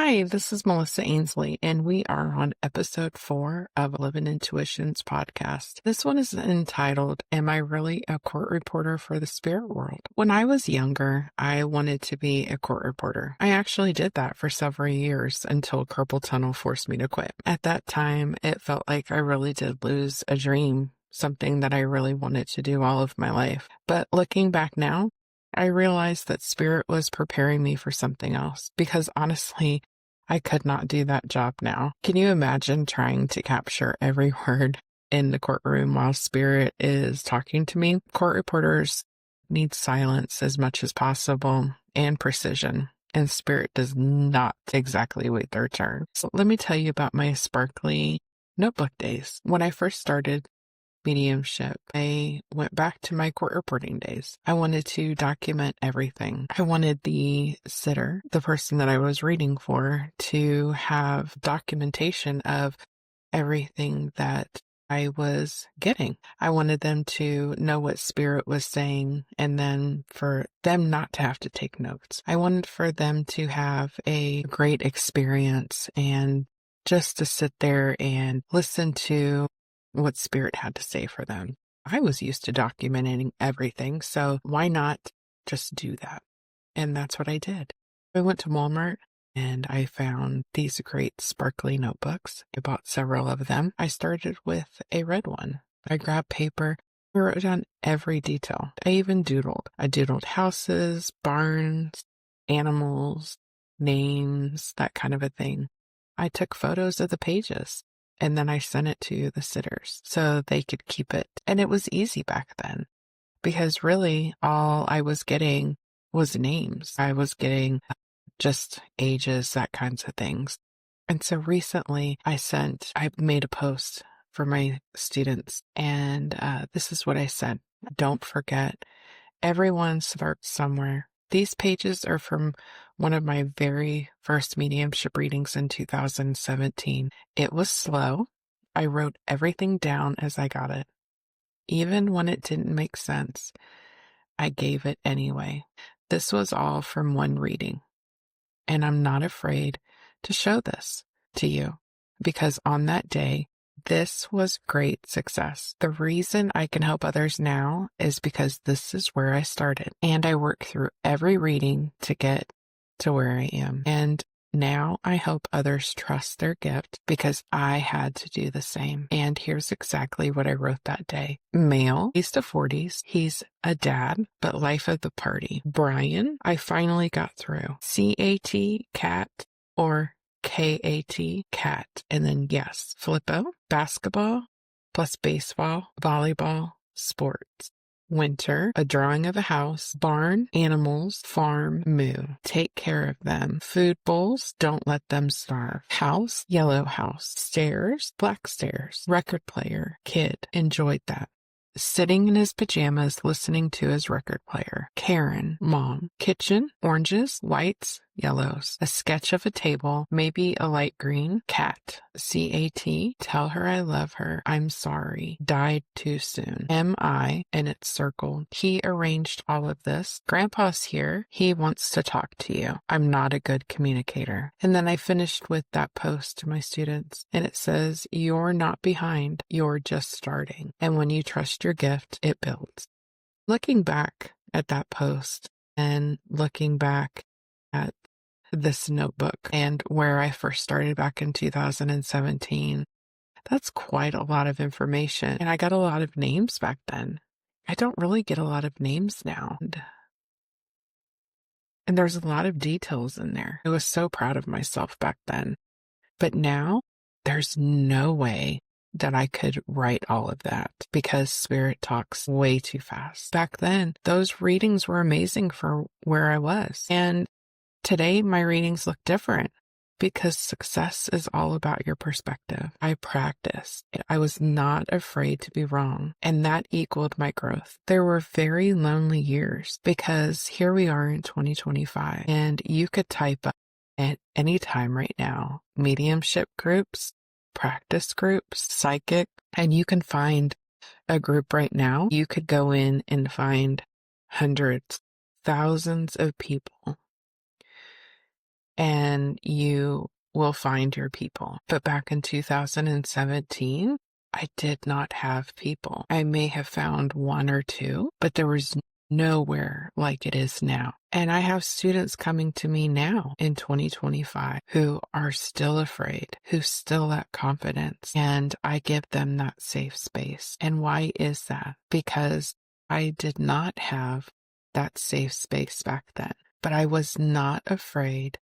Hi, this is Melissa Ainsley, and we are on episode 4 of Living Intuitions podcast. This one is entitled, Am I Really a Court Reporter for the Spirit World? When I was younger, I wanted to be a court reporter. I actually did that for several years until carpal tunnel forced me to quit. At that time, it felt like I really did lose a dream, something that I really wanted to do all of my life. But looking back now, I realized that Spirit was preparing me for something else because honestly, I could not do that job now. Can you imagine trying to capture every word in the courtroom while Spirit is talking to me? Court reporters need silence as much as possible and precision, and Spirit does not exactly wait their turn. So let me tell you about my sparkly notebook days. When I first started mediumship, I went back to my court reporting days. I wanted to document everything. I wanted the sitter, the person that I was reading for, to have documentation of everything that I was getting. I wanted them to know what Spirit was saying, and then for them not to have to take notes. I wanted for them to have a great experience and just to sit there and listen to what Spirit had to say for them. I was used to documenting everything, so why not just do that? And that's what I did. I went to Walmart and I found these great sparkly notebooks. I bought several of them. I started with a red one. I grabbed paper. I wrote down every detail. I even doodled. I doodled houses, barns, animals, names, that kind of a thing. I took photos of the pages. And then I sent it to the sitters so they could keep it. And it was easy back then because really all I was getting was names. I was getting just ages, that kinds of things. And so recently I made a post for my students, and this is what I said. Don't forget, everyone starts somewhere. These pages are from one of my very first mediumship readings in 2017. It was slow. I wrote everything down as I got it. Even when it didn't make sense, I gave it anyway. This was all from one reading. And I'm not afraid to show this to you because on that day, this was great success. The reason I can help others now is because this is where I started, and I worked through every reading to get to where I am. And now I hope others trust their gift because I had to do the same. And here's exactly what I wrote that day. Male, he's to 40s. He's a dad, but life of the party. Brian, I finally got through. C-A-T, cat, or K-A-T, cat. And then yes, flippo, basketball, plus baseball, volleyball, sports. Winter, a drawing of a house, barn, animals, farm, moo. Take care of them. Food bowls, don't let them starve. House, yellow house. Stairs, black stairs. Record player, kid, enjoyed that. Sitting in his pajamas listening to his record player. Karen, mom. Kitchen, oranges, whites, yellows. A sketch of a table, maybe a light green. Cat, C-A-T, tell her I love her. I'm sorry. Died too soon. M-I, and it's circled. He arranged all of this. Grandpa's here. He wants to talk to you. I'm not a good communicator. And then I finished with that post to my students, and it says, you're not behind. You're just starting. And when you trust your gift, it builds. Looking back at that post and looking back at this notebook and where I first started back in 2017, that's quite a lot of information. And I got a lot of names back then. I don't really get a lot of names now. And there's a lot of details in there. I was so proud of myself back then. But now there's no way that I could write all of that because Spirit talks way too fast. Back then, those readings were amazing for where I was. And today, my readings look different because success is all about your perspective. I practiced. I was not afraid to be wrong, and that equaled my growth. There were very lonely years because here we are in 2025, and you could type up at any time right now, mediumship groups, practice groups, psychic, and you can find a group right now. You could go in and find hundreds, thousands of people and you will find your people. But back in 2017, I did not have people. I may have found one or two, but there was nowhere like it is now. And I have students coming to me now in 2025 who are still afraid, who still lack confidence, and I give them that safe space. And why is that? Because I did not have that safe space back then, but I was not afraid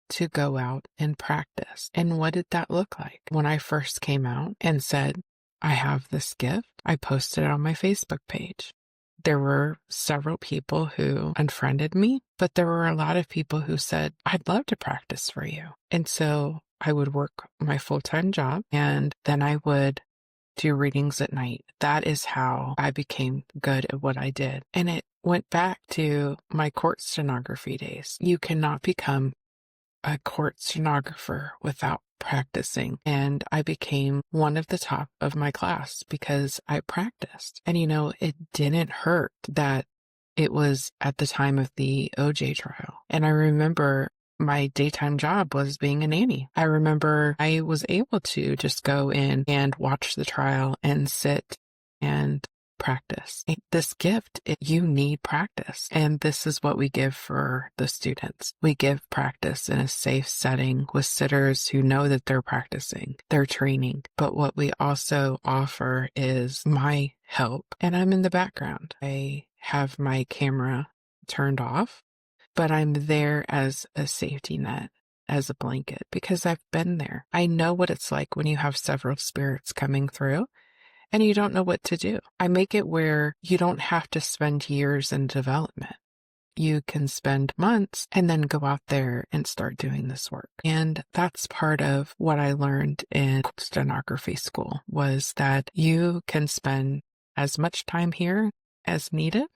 to go out and practice. And what did that look like? When I first came out and said, I have this gift, I posted it on my Facebook page. There were several people who unfriended me, but there were a lot of people who said, I'd love to practice for you. And so I would work my full-time job, and then I would do readings at night. That is how I became good at what I did. And it went back to my court stenography days. You cannot become a court stenographer without practicing. And I became one of the top of my class because I practiced. And it didn't hurt that it was at the time of the OJ trial. And I remember my daytime job was being a nanny. I remember I was able to just go in and watch the trial and sit and practice. This gift, you need practice. And this is what we give for the students. We give practice in a safe setting with sitters who know that they're practicing, they're training. But what we also offer is my help. And I'm in the background. I have my camera turned off, but I'm there as a safety net, as a blanket, because I've been there. I know what it's like when you have several spirits coming through and you don't know what to do. I make it where you don't have to spend years in development. You can spend months and then go out there and start doing this work. And that's part of what I learned in stenography school, was that you can spend as much time here as needed,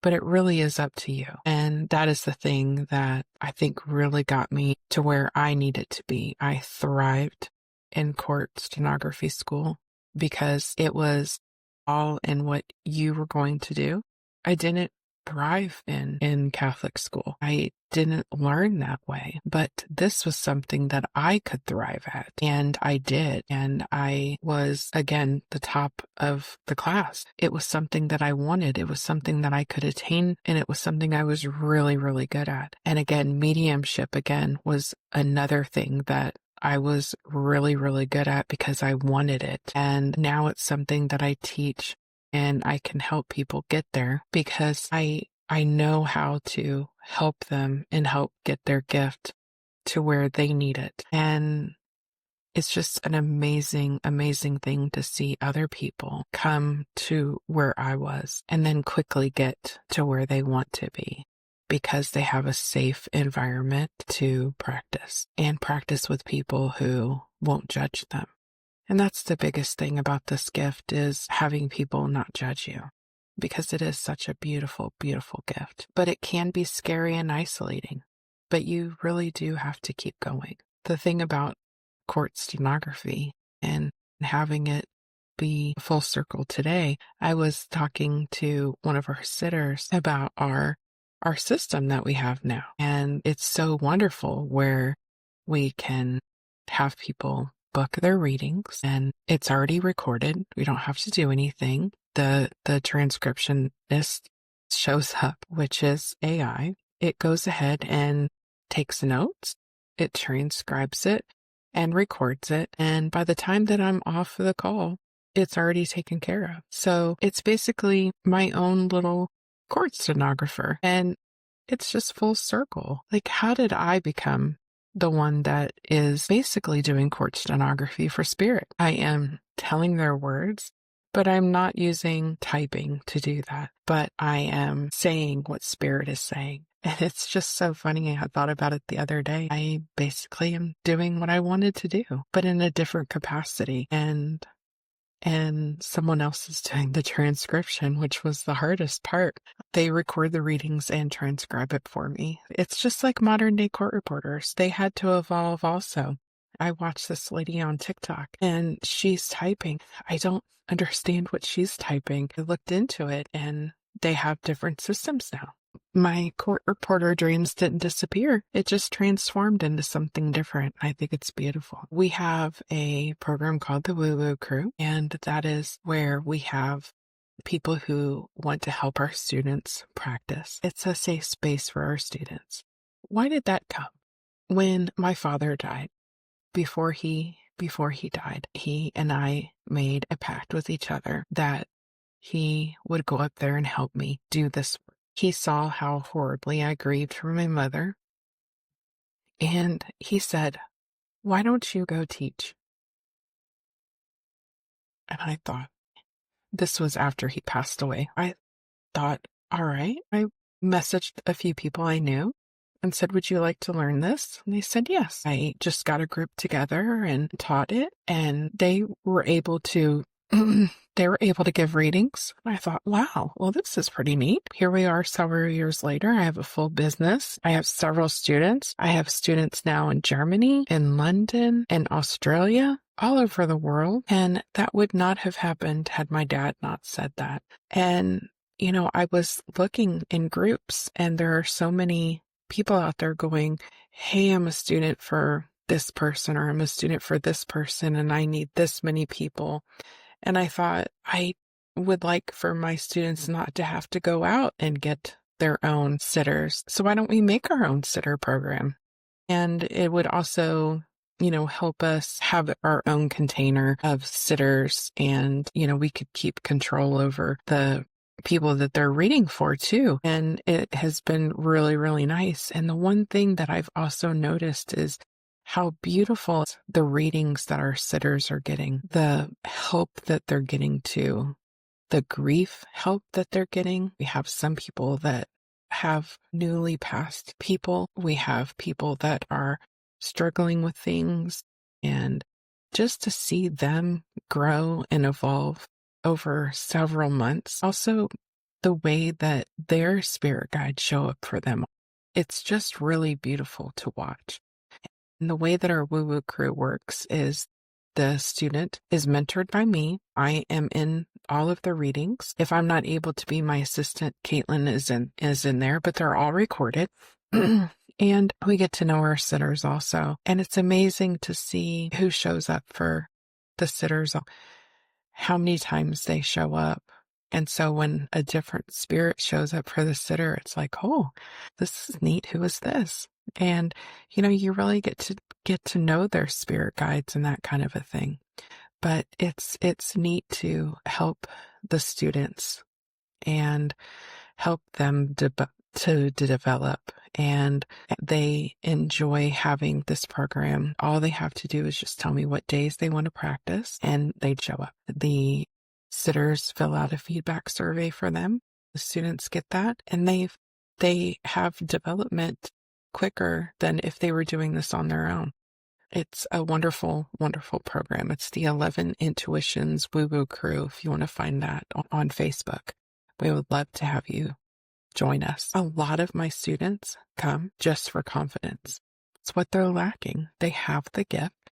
but it really is up to you. And that is the thing that I think really got me to where I needed to be. I thrived in court stenography school because it was all in what you were going to do. I didn't thrive in Catholic school. I didn't learn that way, but this was something that I could thrive at, and I did. And I was, again, the top of the class. It was something that I wanted. It was something that I could attain, and it was something I was really, really good at. And again, mediumship, again, was another thing that I was really, really good at because I wanted it. And now it's something that I teach, and I can help people get there because I know how to help them and help get their gift to where they need it. And it's just an amazing, amazing thing to see other people come to where I was and then quickly get to where they want to be, because they have a safe environment to practice and practice with people who won't judge them. And that's the biggest thing about this gift, is having people not judge you, because it is such a beautiful, beautiful gift. But it can be scary and isolating, but you really do have to keep going. The thing about court stenography and having it be full circle today, I was talking to one of our sitters about our system that we have now. And it's so wonderful where we can have people book their readings and it's already recorded. We don't have to do anything. The transcriptionist shows up, which is AI. It goes ahead and takes notes. It transcribes it and records it. And by the time that I'm off the call, it's already taken care of. So it's basically my own little court stenographer, and it's just full circle. Like, how did I become the one that is basically doing court stenography for spirit? I am telling their words, but I'm not using typing to do that, but I am saying what spirit is saying. And it's just so funny. I thought about it the other day. I basically am doing what I wanted to do, but in a different capacity. And someone else is doing the transcription, which was the hardest part. They record the readings and transcribe it for me. It's just like modern day court reporters. They had to evolve also. I watched this lady on TikTok and she's typing. I don't understand what she's typing. I looked into it and they have different systems now. my court reporter dreams didn't disappear. It just transformed into something different. I think it's beautiful. We have a program called the Woo Woo Crew, and that is where we have people who want to help our students practice. It's a safe space for our students. Why did that come? When my father died, before he died, he and I made a pact with each other that he would go up there and help me do this work. He saw how horribly I grieved for my mother, and he said, "Why don't you go teach?" And I thought, this was after he passed away. I thought, all right. I messaged a few people I knew and said, would you like to learn this? And they said yes. I just got a group together and taught it, and they were able to give readings. I thought, wow, well, this is pretty neat. Here we are several years later. I have a full business. I have several students. I have students now in Germany, in London, in Australia, all over the world. And that would not have happened had my dad not said that. And, I was looking in groups, and there are so many people out there going, hey, I'm a student for this person, or I'm a student for this person, and I need this many people. And I thought, I would like for my students not to have to go out and get their own sitters. So why don't we make our own sitter program? And it would also, help us have our own container of sitters, and, we could keep control over the people that they're reading for too. And it has been really, really nice. And the one thing that I've also noticed is how beautiful the readings that our sitters are getting, the help that they're getting too, the grief help that they're getting. We have some people that have newly passed people. We have people that are struggling with things, and just to see them grow and evolve over several months. Also, the way that their spirit guides show up for them. It's just really beautiful to watch. And the way that our Woo Woo Crew works is the student is mentored by me. I am in all of the readings. If I'm not able to be, my assistant, Caitlin, is in there, but they're all recorded. And we get to know our sitters also. And it's amazing to see who shows up for the sitters, how many times they show up. And so when a different spirit shows up for the sitter, it's like, oh, this is neat. Who is this? And, you really get to know their spirit guides and that kind of a thing. But it's neat to help the students and help them to develop. And they enjoy having this program. All they have to do is just tell me what days they want to practice, and they'd show up. The sitters fill out a feedback survey for them. The students get that, and they have development quicker than if they were doing this on their own. It's a wonderful, wonderful program. It's the 11 Intuitions Woo Woo Crew. If you want to find that on Facebook, we would love to have you join us. A lot of my students come just for confidence. It's what they're lacking. They have the gift,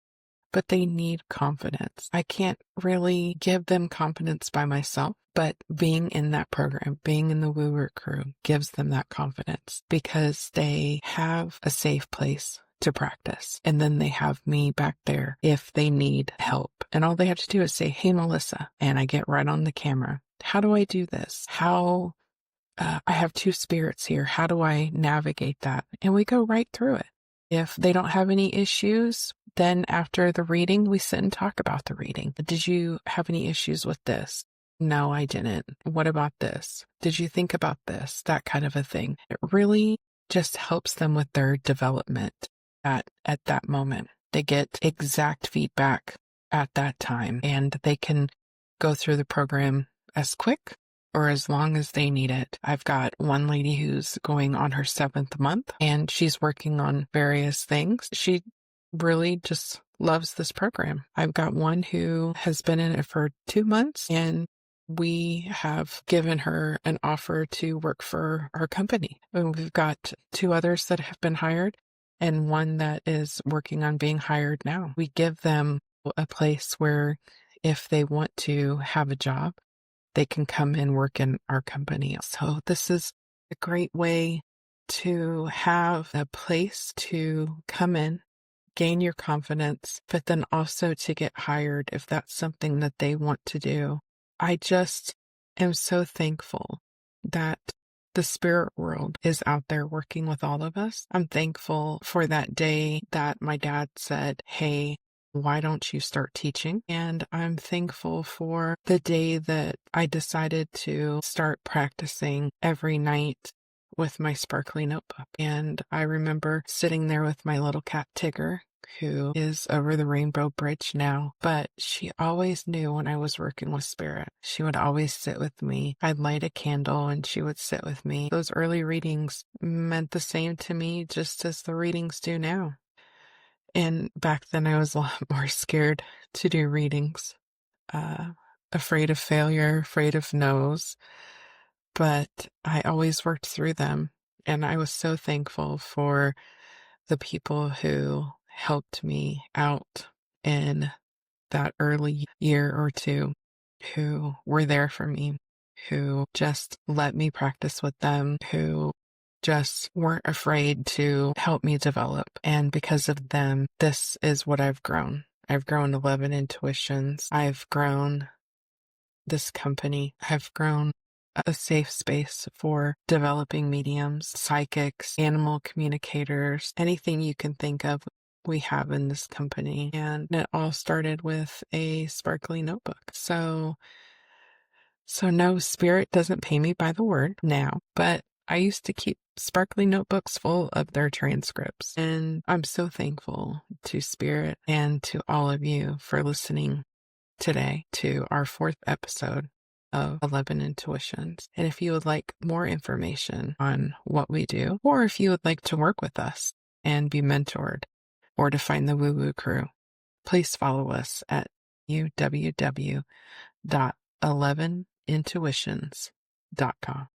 but they need confidence. I can't really give them confidence by myself, but being in that program, being in the Woo Woo Crew gives them that confidence because they have a safe place to practice. And then they have me back there if they need help. And all they have to do is say, hey, Melissa, and I get right on the camera. How do I do this? I have two spirits here. How do I navigate that? And we go right through it. If they don't have any issues, then after the reading, we sit and talk about the reading. Did you have any issues with this? No, I didn't. What about this? Did you think about this? That kind of a thing. It really just helps them with their development at that moment. They get exact feedback at that time, and they can go through the program as quick or as long as they need it. I've got one lady who's going on her 7th month, and she's working on various things. She really just loves this program. I've got one who has been in it for 2 months, and we have given her an offer to work for our company. And we've got 2 others that have been hired and one that is working on being hired now. We give them a place where if they want to have a job, they can come and work in our company. So this is a great way to have a place to come in, gain your confidence, but then also to get hired if that's something that they want to do. I just am so thankful that the spirit world is out there working with all of us. I'm thankful for that day that my dad said, "Hey, why don't you start teaching?" And I'm thankful for the day that I decided to start practicing every night with my sparkly notebook. And I remember sitting there with my little cat Tigger, who is over the Rainbow Bridge now, but she always knew when I was working with spirit. She would always sit with me. I'd light a candle and she would sit with me. Those early readings meant the same to me just as the readings do now. And back then I was a lot more scared to do readings, afraid of failure, afraid of no's, but I always worked through them. And I was so thankful for the people who helped me out in that early year or two, who were there for me, who just let me practice with them, who just weren't afraid to help me develop. And because of them, this is what I've grown. I've grown 11 intuitions. I've grown this company. I've grown a safe space for developing mediums, psychics, animal communicators, anything you can think of we have in this company. And it all started with a sparkly notebook. So no, spirit doesn't pay me by the word now, but I used to keep sparkly notebooks full of their transcripts. And I'm so thankful to spirit and to all of you for listening today to our 4th episode of 11 Intuitions. And if you would like more information on what we do, or if you would like to work with us and be mentored, or to find the Woo Woo Crew, please follow us at www.11intuitions.com.